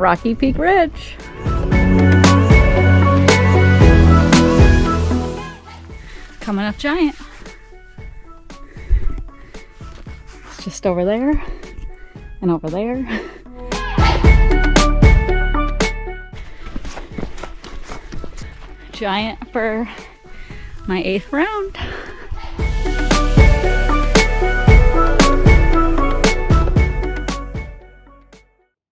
Rocky Peak Ridge. Coming up giant. It's just over there and over there. Giant for my 8th round.